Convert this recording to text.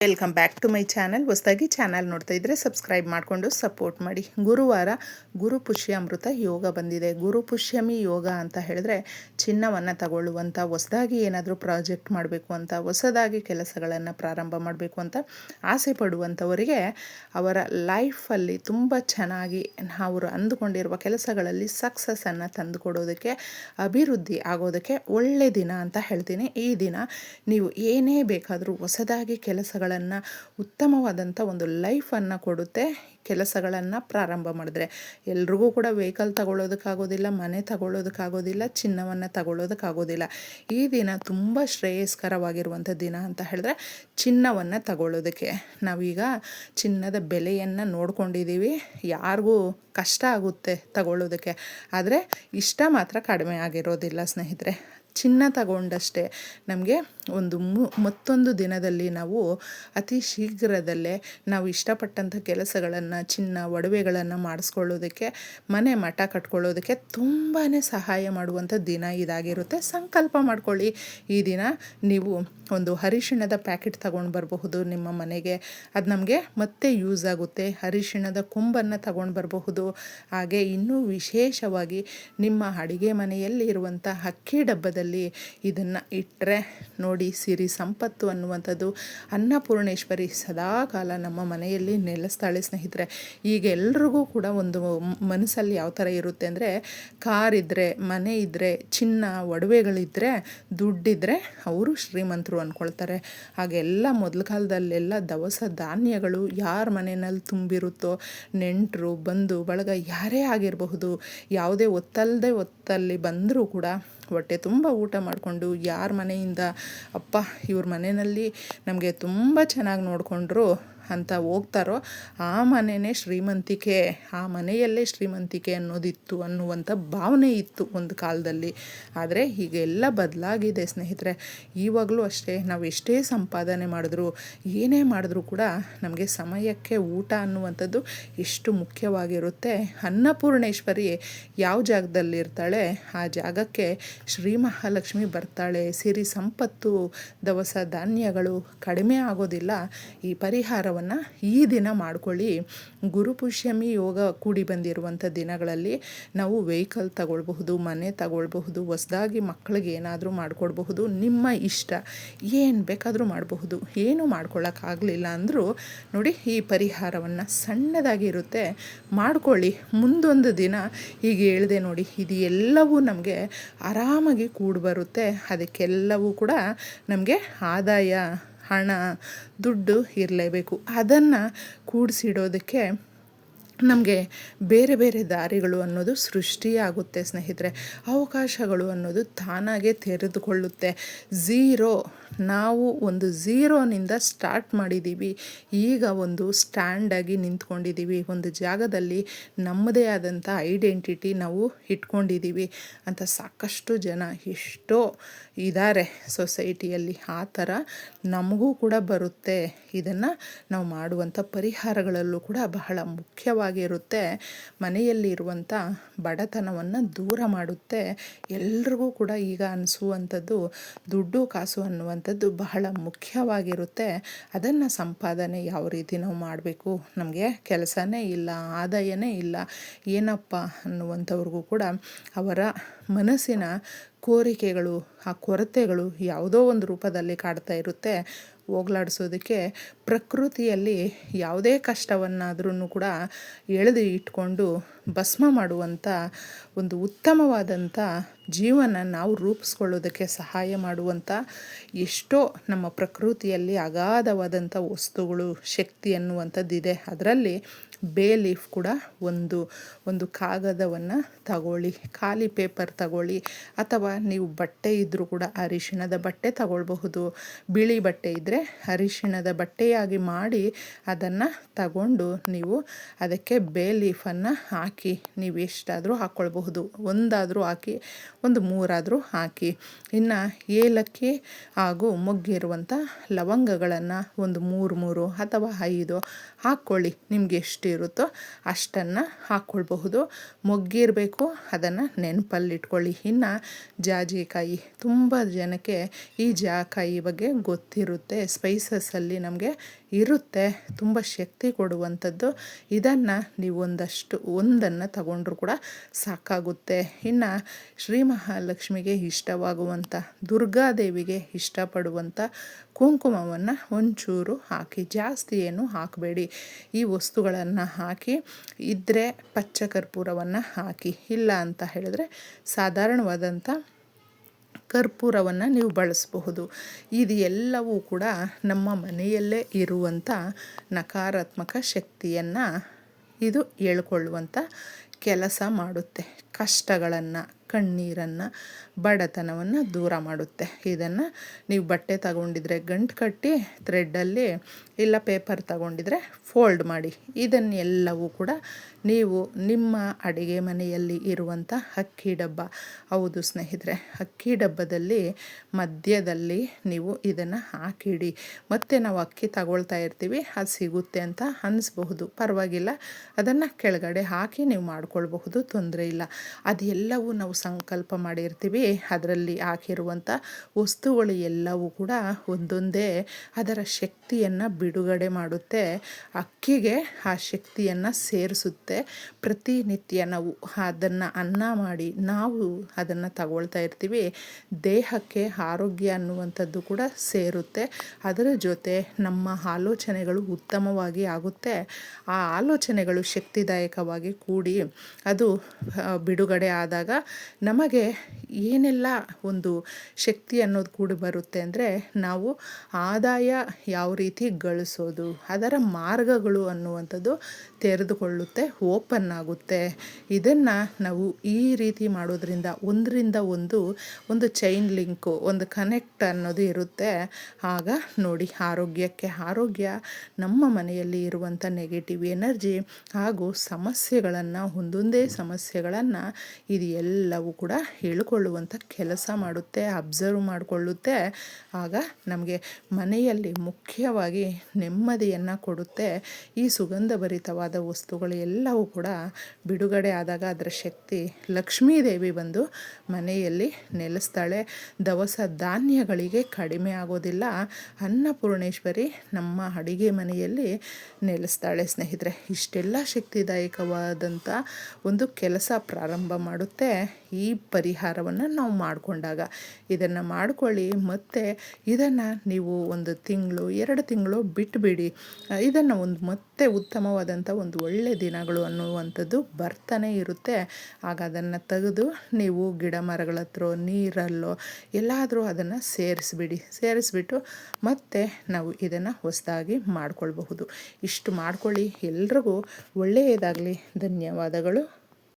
Welcome back to my channel. ಹೊಸದಾಗಿ channel ನೋಡ್ತಾ ಇದ್ದರೆ ಸಬ್ಸ್ಕ್ರೈಬ್ ಮಾಡಿಕೊಂಡು ಸಪೋರ್ಟ್ ಮಾಡಿ. ಗುರುವಾರ ಗುರು ಪುಷ್ಯಾಮೃತ ಯೋಗ ಬಂದಿದೆ. ಗುರು ಪುಷ್ಯಮಿ ಯೋಗ ಅಂತ ಹೇಳಿದ್ರೆ ಚಿನ್ನವನ್ನು ತಗೊಳ್ಳುವಂಥ, ಹೊಸದಾಗಿ ಏನಾದರೂ ಪ್ರಾಜೆಕ್ಟ್ ಮಾಡಬೇಕು ಅಂತ, ಹೊಸದಾಗಿ ಕೆಲಸಗಳನ್ನು ಪ್ರಾರಂಭ ಮಾಡಬೇಕು ಅಂತ ಆಸೆ ಪಡುವಂಥವರಿಗೆ ಅವರ ಲೈಫಲ್ಲಿ ತುಂಬ ಚೆನ್ನಾಗಿ ಅವರು ಅಂದುಕೊಂಡಿರುವ ಕೆಲಸಗಳಲ್ಲಿ ಸಕ್ಸಸ್ಸನ್ನು ತಂದುಕೊಡೋದಕ್ಕೆ, ಅಭಿವೃದ್ಧಿ ಆಗೋದಕ್ಕೆ ಒಳ್ಳೆ ದಿನ ಅಂತ ಹೇಳ್ತೀನಿ. ಈ ದಿನ ನೀವು ಏನೇ ಬೇಕಾದರೂ ಹೊಸದಾಗಿ ಕೆಲಸಗಳನ್ನು ಉತ್ತಮವಾದಂಥ ಒಂದು ಲೈಫನ್ನು ಕೊಡುತ್ತೆ. ಕೆಲಸಗಳನ್ನು ಪ್ರಾರಂಭ ಮಾಡಿದ್ರೆ ಎಲ್ರಿಗೂ ಕೂಡ ವೆಹಿಕಲ್ ತಗೊಳ್ಳೋದಕ್ಕಾಗೋದಿಲ್ಲ, ಮನೆ ತಗೊಳ್ಳೋದಕ್ಕಾಗೋದಿಲ್ಲ, ಚಿನ್ನವನ್ನು ತಗೊಳ್ಳೋದಕ್ಕಾಗೋದಿಲ್ಲ. ಈ ದಿನ ತುಂಬ ಶ್ರೇಯಸ್ಕರವಾಗಿರುವಂಥ ದಿನ ಅಂತ ಹೇಳಿದ್ರೆ ಚಿನ್ನವನ್ನು ತಗೊಳ್ಳೋದಕ್ಕೆ. ನಾವೀಗ ಚಿನ್ನದ ಬೆಲೆಯನ್ನು ನೋಡ್ಕೊಂಡಿದ್ದೀವಿ. ಯಾರಿಗೂ ಕಷ್ಟ ಆಗುತ್ತೆ ತಗೊಳ್ಳೋದಕ್ಕೆ, ಆದರೆ ಇಷ್ಟ ಮಾತ್ರ ಕಡಿಮೆ ಆಗಿರೋದಿಲ್ಲ ಸ್ನೇಹಿತರೆ. ಚಿನ್ನ ತಗೊಂಡಷ್ಟೇ ನಮಗೆ ಮತ್ತೊಂದು ದಿನದಲ್ಲಿ ನಾವು ಅತಿ ಶೀಘ್ರದಲ್ಲೇ ನಾವು ಇಷ್ಟಪಟ್ಟಂಥ ಕೆಲಸಗಳನ್ನು, ಚಿನ್ನ ಒಡವೆಗಳನ್ನು ಮಾಡಿಸ್ಕೊಳ್ಳೋದಕ್ಕೆ, ಮನೆ ಮಠ ಕಟ್ಕೊಳ್ಳೋದಕ್ಕೆ ತುಂಬಾ ಸಹಾಯ ಮಾಡುವಂಥ ದಿನ ಇದಾಗಿರುತ್ತೆ. ಸಂಕಲ್ಪ ಮಾಡ್ಕೊಳ್ಳಿ. ಈ ದಿನ ನೀವು ಒಂದು ಅರಿಶಿಣದ ಪ್ಯಾಕೆಟ್ ತಗೊಂಡು ಬರಬಹುದು ನಿಮ್ಮ ಮನೆಗೆ. ಅದು ನಮಗೆ ಮತ್ತೆ ಯೂಸ್ ಆಗುತ್ತೆ. ಅರಿಶಿಣದ ಕೊಂಬನ್ನು ತಗೊಂಡು ಬರಬಹುದು. ಹಾಗೆ ಇನ್ನೂ ವಿಶೇಷವಾಗಿ ನಿಮ್ಮ ಅಡುಗೆ ಮನೆಯಲ್ಲಿ ಇರುವಂಥ ಅಕ್ಕಿ ಡಬ್ಬದಲ್ಲಿ ಇದನ್ನು ಇಟ್ಟರೆ ನೋಡಿ, ಸಿರಿ ಸಂಪತ್ತು ಅನ್ನುವಂಥದ್ದು, ಅನ್ನಪೂರ್ಣೇಶ್ವರಿ ಸದಾಕಾಲ ನಮ್ಮ ಮನೆಯಲ್ಲಿ ನೆಲೆಸ್ತಾಳೆ ಸ್ನೇಹಿತರೆ. ಈಗ ಎಲ್ರಿಗೂ ಕೂಡ ಒಂದು ಮನಸ್ಸಲ್ಲಿ ಯಾವ ಥರ ಇರುತ್ತೆ ಅಂದರೆ, ಕಾರಿದ್ದರೆ, ಮನೆ ಇದ್ದರೆ, ಚಿನ್ನ ಒಡವೆಗಳಿದ್ದರೆ, ದುಡ್ಡಿದ್ದರೆ ಅವರು ಶ್ರೀಮಂತರು ಅಂದ್ಕೊಳ್ತಾರೆ. ಹಾಗೆಲ್ಲ ಮೊದಲ ಕಾಲದಲ್ಲೆಲ್ಲ ದವಸ ಧಾನ್ಯಗಳು ಯಾರ ಮನೆಯಲ್ಲಿ ತುಂಬಿರುತ್ತೋ, ನೆಂಟರು ಬಂಧು ಬಳಗ ಯಾರೇ ಆಗಿರಬಹುದು, ಯಾವುದೇ ಹೊತ್ತಲ್ಲಿ ಬಂದರೂ ಕೂಡ ಹೊಟ್ಟೆ ತುಂಬ ಊಟ ಮಾಡಿಕೊಂಡು ಯಾರ ಮನೆಯಿಂದ ಅಪ್ಪ ಇವ್ರ ಮನೆಯಲ್ಲಿ ನಮಗೆ ತುಂಬ ಚೆನ್ನಾಗಿ ನೋಡಿಕೊಂಡ್ರು ಅಂತ ಹೋಗ್ತಾರೋ ಆ ಮನೆಯೇ ಶ್ರೀಮಂತಿಕೆ, ಆ ಮನೆಯಲ್ಲೇ ಶ್ರೀಮಂತಿಕೆ ಅನ್ನೋದಿತ್ತು ಅನ್ನುವಂಥ ಭಾವನೆ ಇತ್ತು ಒಂದು ಕಾಲದಲ್ಲಿ. ಆದರೆ ಹೀಗೆಲ್ಲ ಬದಲಾಗಿದೆ ಸ್ನೇಹಿತರೆ. ಇವಾಗಲೂ ಅಷ್ಟೇ, ನಾವು ಎಷ್ಟೇ ಸಂಪಾದನೆ ಮಾಡಿದ್ರು, ಏನೇ ಮಾಡಿದ್ರೂ ಕೂಡ ನಮಗೆ ಸಮಯಕ್ಕೆ ಊಟ ಅನ್ನುವಂಥದ್ದು ಎಷ್ಟು ಮುಖ್ಯವಾಗಿರುತ್ತೆ. ಅನ್ನಪೂರ್ಣೇಶ್ವರಿ ಯಾವ ಜಾಗದಲ್ಲಿ ಇರ್ತಾಳೆ ಆ ಜಾಗಕ್ಕೆ ಶ್ರೀ ಮಹಾಲಕ್ಷ್ಮಿ ಬರ್ತಾಳೆ. ಸಿರಿ ಸಂಪತ್ತು, ದವಸ ಧಾನ್ಯಗಳು ಕಡಿಮೆ ಆಗೋದಿಲ್ಲ. ಈ ಪರಿಹಾರವನ್ನು ಈ ದಿನ ಮಾಡ್ಕೊಳ್ಳಿ. ಗುರುಪುಷ್ಯಮಿ ಯೋಗ ಕೂಡಿ ಬಂದಿರುವಂಥ ದಿನಗಳಲ್ಲಿ ನಾವು ವೆಹಿಕಲ್ ತಗೊಳ್ಬಹುದು, ಮನೆ ತಗೊಳ್ಬಹುದು, ಹೊಸದಾಗಿ ಮಕ್ಕಳಿಗೆ ಏನಾದರೂ ಮಾಡಿಕೊಡ್ಬಹುದು. ನಿಮ್ಮ ಇಷ್ಟ, ಏನು ಬೇಕಾದರೂ ಮಾಡಬಹುದು. ಏನು ಮಾಡ್ಕೊಳ್ಳೋಕ್ಕಾಗಲಿಲ್ಲ ಅಂದರೂ ನೋಡಿ, ಈ ಪರಿಹಾರವನ್ನು ಸಣ್ಣದಾಗಿರುತ್ತೆ, ಮಾಡ್ಕೊಳ್ಳಿ. ಮುಂದೊಂದು ದಿನ ಈಗ ಹೇಳಿದೆ ನೋಡಿ, ಇದು ಎಲ್ಲವೂ ನಮಗೆ ಆರಾಮಾಗಿ ಕೂಡಿ ಬರುತ್ತೆ. ಅದಕ್ಕೆಲ್ಲವೂ ಕೂಡ ನಮಗೆ ಆದಾಯ, ಹಣ, ದುಡ್ಡು ಇರಲೇಬೇಕು. ಅದನ್ನು ಕೂಡಿಸಿಡೋದಕ್ಕೆ ನಮಗೆ ಬೇರೆ ಬೇರೆ ದಾರಿಗಳು ಅನ್ನೋದು ಸೃಷ್ಟಿಯಾಗುತ್ತೆ ಸ್ನೇಹಿತರೆ. ಅವಕಾಶಗಳು ಅನ್ನೋದು ತಾನಾಗೆ ತೆರೆದುಕೊಳ್ಳುತ್ತೆ. ನಾವು ಒಂದು ಝೀರೋನಿಂದ ಸ್ಟಾರ್ಟ್ ಮಾಡಿದ್ದೀವಿ. ಈಗ ಒಂದು ಸ್ಟ್ಯಾಂಡಾಗಿ ನಿಂತ್ಕೊಂಡಿದ್ದೀವಿ. ಒಂದು ಜಾಗದಲ್ಲಿ ನಮ್ಮದೇ ಆದಂಥ ಐಡೆಂಟಿಟಿ ನಾವು ಇಟ್ಕೊಂಡಿದ್ದೀವಿ ಅಂತ ಸಾಕಷ್ಟು ಜನ ಎಷ್ಟೋ ಇದ್ದಾರೆ ಸೊಸೈಟಿಯಲ್ಲಿ. ಆ ಥರ ನಮಗೂ ಕೂಡ ಬರುತ್ತೆ. ಇದನ್ನು ನಾವು ಮಾಡುವಂಥ ಪರಿಹಾರಗಳಲ್ಲೂ ಕೂಡ ಬಹಳ ಮುಖ್ಯವಾಗಿರುತ್ತೆ. ಮನೆಯಲ್ಲಿರುವಂಥ ಬಡತನವನ್ನು ದೂರ ಮಾಡುತ್ತೆ. ಎಲ್ರಿಗೂ ಕೂಡ ಈಗ ಅನಿಸುವಂಥದ್ದು ದುಡ್ಡು ಕಾಸು ಅನ್ನುವಂಥದ್ದು ಬಹಳ ಮುಖ್ಯವಾಗಿರುತ್ತೆ. ಅದನ್ನು ಸಂಪಾದನೆ ಯಾವ ರೀತಿ ನಾವು ಮಾಡಬೇಕು, ನಮಗೆ ಕೆಲಸನೇ ಇಲ್ಲ, ಆದಾಯನೇ ಇಲ್ಲ, ಏನಪ್ಪ ಅನ್ನುವಂಥವ್ರಿಗೂ ಕೂಡ ಅವರ ಮನಸ್ಸಿನ ಕೋರಿಕೆಗಳು, ಆ ಕೊರತೆಗಳು ಯಾವುದೋ ಒಂದು ರೂಪದಲ್ಲಿ ಕಾಡ್ತಾ ಇರುತ್ತೆ. ಹೋಗಲಾಡಿಸೋದಕ್ಕೆ ಪ್ರಕೃತಿಯಲ್ಲಿ ಯಾವುದೇ ಕಷ್ಟವನ್ನಾದ್ರೂ ಕೂಡ ಎಳೆದು ಇಟ್ಕೊಂಡು ಭಸ್ಮ ಮಾಡುವಂಥ ಒಂದು ಉತ್ತಮವಾದಂಥ ಜೀವನ ನಾವು ರೂಪಿಸ್ಕೊಳ್ಳೋದಕ್ಕೆ ಸಹಾಯ ಮಾಡುವಂಥ ಎಷ್ಟೋ ನಮ್ಮ ಪ್ರಕೃತಿಯಲ್ಲಿ ಅಗಾಧವಾದಂಥ ವಸ್ತುಗಳು, ಶಕ್ತಿ ಅನ್ನುವಂಥದ್ದಿದೆ. ಅದರಲ್ಲಿ ಬೇ ಲೀಫ್ ಕೂಡ ಒಂದು ಕಾಗದವನ್ನು ತಗೊಳ್ಳಿ, ಖಾಲಿ ಪೇಪರ್ ತಗೊಳ್ಳಿ, ಅಥವಾ ನೀವು ಬಟ್ಟೆ ಇದ್ದರೂ ಕೂಡ ಅರಿಶಿಣದ ಬಟ್ಟೆ ತಗೊಳ್ಬಹುದು. ಬಿಳಿ ಬಟ್ಟೆ ಇದ್ದರೆ ಅರಿಶಿಣದ ಬಟ್ಟೆಯಾಗಿ ಮಾಡಿ ಅದನ್ನು ತಗೊಂಡು ನೀವು ಅದಕ್ಕೆ ಬೇ ಲೀಫನ್ನು ಹಾಕಿ, ನೀವು ಎಷ್ಟಾದರೂ ಹಾಕ್ಕೊಳ್ಬಹುದು, ಒಂದಾದರೂ ಹಾಕಿ ಒಂದು 3 ಹಾಕಿ. ಇನ್ನು ಏಲಕ್ಕಿ ಹಾಗೂ ಮೊಗ್ಗಿರುವಂಥ ಲವಂಗಗಳನ್ನು ಒಂದು 3 ಅಥವಾ 5 ಹಾಕ್ಕೊಳ್ಳಿ. ನಿಮಗೆ ಎಷ್ಟು ಇರುತ್ತೋ ಅಷ್ಟನ್ನು ಹಾಕ್ಕೊಳ್ಬಹುದು. ಮೊಗ್ಗಿರಬೇಕು, ಅದನ್ನು ನೆನಪಲ್ಲಿಟ್ಕೊಳ್ಳಿ. ಇನ್ನು ಜಾಜಿಕಾಯಿ, ತುಂಬ ಜನಕ್ಕೆ ಈ ಜಾಕಾಯಿ ಬಗ್ಗೆ ಗೊತ್ತಿರುತ್ತೆ. ಸ್ಪೈಸಸ್ಸಲ್ಲಿ ನಮಗೆ ಇರುತ್ತೆ, ತುಂಬ ಶಕ್ತಿ ಕೊಡುವಂಥದ್ದು. ಇದನ್ನು ನೀವು ಒಂದನ್ನು ತಗೊಂಡ್ರೂ ಕೂಡ ಸಾಕಾಗುತ್ತೆ. ಇನ್ನು ಶ್ರೀ ಮಹಾಲಕ್ಷ್ಮಿಗೆ ಇಷ್ಟವಾಗುವಂಥ, ದುರ್ಗಾದೇವಿಗೆ ಇಷ್ಟಪಡುವಂಥ ಕುಂಕುಮವನ್ನು ಒಂಚೂರು ಹಾಕಿ, ಜಾಸ್ತಿ ಏನು ಹಾಕಬೇಡಿ. ಈ ವಸ್ತುಗಳನ್ನು ಹಾಕಿ, ಇದ್ದರೆ ಪಚ್ಚ ಕರ್ಪೂರವನ್ನು ಹಾಕಿ, ಇಲ್ಲ ಅಂತ ಹೇಳಿದ್ರೆ ಸಾಧಾರಣವಾದಂಥ ಕರ್ಪೂರವನ್ನು ನೀವು ಬಳಸಬಹುದು. ಇದು ಎಲ್ಲವೂ ಕೂಡ ನಮ್ಮ ಮನೆಯಲ್ಲೇ ಇರುವಂಥ ನಕಾರಾತ್ಮಕ ಶಕ್ತಿಯನ್ನು ಇದು ಎಳ್ಕೊಳ್ಳುವಂಥ ಕೆಲಸ ಮಾಡುತ್ತೆ. ಕಷ್ಟಗಳನ್ನು, ಕಣ್ಣೀರನ್ನು, ಬಡತನವನ್ನು ದೂರ ಮಾಡುತ್ತೆ. ಇದನ್ನು ನೀವು ಬಟ್ಟೆ ತಗೊಂಡಿದ್ರೆ ಗಂಟು ಕಟ್ಟಿ ಥ್ರೆಡ್ಡಲ್ಲಿ, ಇಲ್ಲ ಪೇಪರ್ ತಗೊಂಡಿದ್ರೆ ಫೋಲ್ಡ್ ಮಾಡಿ. ಇದನ್ನೆಲ್ಲವೂ ಕೂಡ ನೀವು ನಿಮ್ಮ ಅಡುಗೆ ಮನೆಯಲ್ಲಿ ಇರುವಂಥ ಅಕ್ಕಿ ಡಬ್ಬ, ಹೌದು ಸ್ನೇಹಿತರೆ, ಅಕ್ಕಿ ಡಬ್ಬದಲ್ಲಿ ಮಧ್ಯದಲ್ಲಿ ನೀವು ಇದನ್ನು ಹಾಕಿಡಿ. ಮತ್ತು ನಾವು ಅಕ್ಕಿ ತಗೊಳ್ತಾ ಇರ್ತೀವಿ, ಅದು ಸಿಗುತ್ತೆ ಅಂತ ಅನಿಸ್ಬಹುದು, ಪರವಾಗಿಲ್ಲ, ಅದನ್ನು ಕೆಳಗಡೆ ಹಾಕಿ ನೀವು ಮಾಡ್ಕೊಳ್ಬಹುದು, ತೊಂದರೆ ಇಲ್ಲ. ಅದೆಲ್ಲವೂ ನಾವು ಸಂಕಲ್ಪ ಮಾಡಿರ್ತೀವಿ, ಅದರಲ್ಲಿ ಹಾಕಿರುವಂಥ ವಸ್ತುಗಳು ಎಲ್ಲವೂ ಕೂಡ ಒಂದೊಂದೇ ಅದರ ಶಕ್ತಿಯನ್ನು ಬಿಡುಗಡೆ ಮಾಡುತ್ತೆ, ಅಕ್ಕಿಗೆ ಆ ಶಕ್ತಿಯನ್ನು ಸೇರಿಸುತ್ತೆ. ಪ್ರತಿನಿತ್ಯ ನಾವು ಅದನ್ನು ಅನ್ನ ಮಾಡಿ ನಾವು ಅದನ್ನು ತಗೊಳ್ತಾ ಇರ್ತೀವಿ, ದೇಹಕ್ಕೆ ಆರೋಗ್ಯ ಅನ್ನುವಂಥದ್ದು ಕೂಡ ಸೇರುತ್ತೆ. ಅದರ ಜೊತೆ ನಮ್ಮ ಆಲೋಚನೆಗಳು ಉತ್ತಮವಾಗಿ ಆಗುತ್ತೆ. ಆ ಆಲೋಚನೆಗಳು ಶಕ್ತಿದಾಯಕವಾಗಿ ಕೂಡಿ ಅದು ಬಿಡುಗಡೆ ಆದಾಗ ನಮಗೆ ಏನೆಲ್ಲ ಒಂದು ಶಕ್ತಿ ಅನ್ನೋದು ಕೂಡಿ ಬರುತ್ತೆ ಅಂದರೆ, ನಾವು ಆದಾಯ ಯಾವ ರೀತಿ ಗಳಿಸೋದು, ಅದರ ಮಾರ್ಗಗಳು ಅನ್ನುವಂಥದ್ದು ತೆರೆದುಕೊಳ್ಳುತ್ತೆ, ಓಪನ್ ಆಗುತ್ತೆ. ಇದನ್ನು ನಾವು ಈ ರೀತಿ ಮಾಡೋದ್ರಿಂದ ಒಂದರಿಂದ ಒಂದು ಚೈನ್ ಲಿಂಕು, ಒಂದು ಕನೆಕ್ಟ್ ಅನ್ನೋದು ಇರುತ್ತೆ. ಆಗ ನೋಡಿ, ಆರೋಗ್ಯಕ್ಕೆ ಆರೋಗ್ಯ, ನಮ್ಮ ಮನೆಯಲ್ಲಿ ಇರುವಂಥ ನೆಗೆಟಿವ್ ಎನರ್ಜಿ ಹಾಗೂ ಸಮಸ್ಯೆಗಳನ್ನು, ಒಂದೊಂದೇ ಸಮಸ್ಯೆಗಳನ್ನು ಇದು ಎಲ್ಲವೂ ಕೂಡ ಹೇಳ್ಕೊಳ್ಳುವಂಥ ಕೆಲಸ ಮಾಡುತ್ತೆ, ಅಬ್ಸರ್ವ್ ಮಾಡಿಕೊಳ್ಳುತ್ತೆ. ಆಗ ನಮಗೆ ಮನೆಯಲ್ಲಿ ಮುಖ್ಯವಾಗಿ ನೆಮ್ಮದಿಯನ್ನು ಕೊಡುತ್ತೆ. ಈ ಸುಗಂಧಭರಿತವಾದ ವಸ್ತುಗಳು ಎಲ್ಲವೂ ಕೂಡ ಬಿಡುಗಡೆ ಆದಾಗ ಅದರ ಶಕ್ತಿ, ಲಕ್ಷ್ಮೀದೇವಿ ಬಂದು ಮನೆಯಲ್ಲಿ ನೆಲೆಸ್ತಾಳೆ. ದವಸ ಧಾನ್ಯಗಳಿಗೆ ಕಡಿಮೆ ಆಗೋದಿಲ್ಲ. ಅನ್ನಪೂರ್ಣೇಶ್ವರಿ ನಮ್ಮ ಅಡಿಗೆ ಮನೆಯಲ್ಲಿ ನೆಲೆಸ್ತಾಳೆ ಸ್ನೇಹಿತರೆ. ಇಷ್ಟೆಲ್ಲ ಶಕ್ತಿದಾಯಕವಾದಂಥ ಒಂದು ಕೆಲಸ ಪ್ರಾರಂಭ ಮಾಡುತ್ತೆ ಈ ಪರಿಹಾರವನ್ನು ನಾವು ಮಾಡಿಕೊಂಡಾಗ. ಇದನ್ನು ಮಾಡ್ಕೊಳ್ಳಿ, ಮತ್ತು ಇದನ್ನು ನೀವು 1 ತಿಂಗಳು 2 ತಿಂಗಳು ಬಿಟ್ಟುಬಿಡಿ. ಇದನ್ನು ಮತ್ತೆ ಉತ್ತಮವಾದಂಥ ಒಂದು ಒಳ್ಳೆಯ ದಿನಗಳು ಅನ್ನುವಂಥದ್ದು ಬರ್ತಾನೆ ಇರುತ್ತೆ. ಆಗ ಅದನ್ನು ತೆಗೆದು ನೀವು ಗಿಡ ಮರಗಳ ಹತ್ರ, ನೀರಲ್ಲೋ ಎಲ್ಲಾದರೂ ಅದನ್ನು ಸೇರಿಸ್ಬಿಟ್ಟು ಮತ್ತೆ ನಾವು ಇದನ್ನು ಹೊಸದಾಗಿ ಮಾಡ್ಕೊಳ್ಬಹುದು. ಇಷ್ಟು ಮಾಡ್ಕೊಳ್ಳಿ. ಎಲ್ರಿಗೂ ಒಳ್ಳೆಯದಾಗಲಿ. ಧನ್ಯವಾದಗಳು.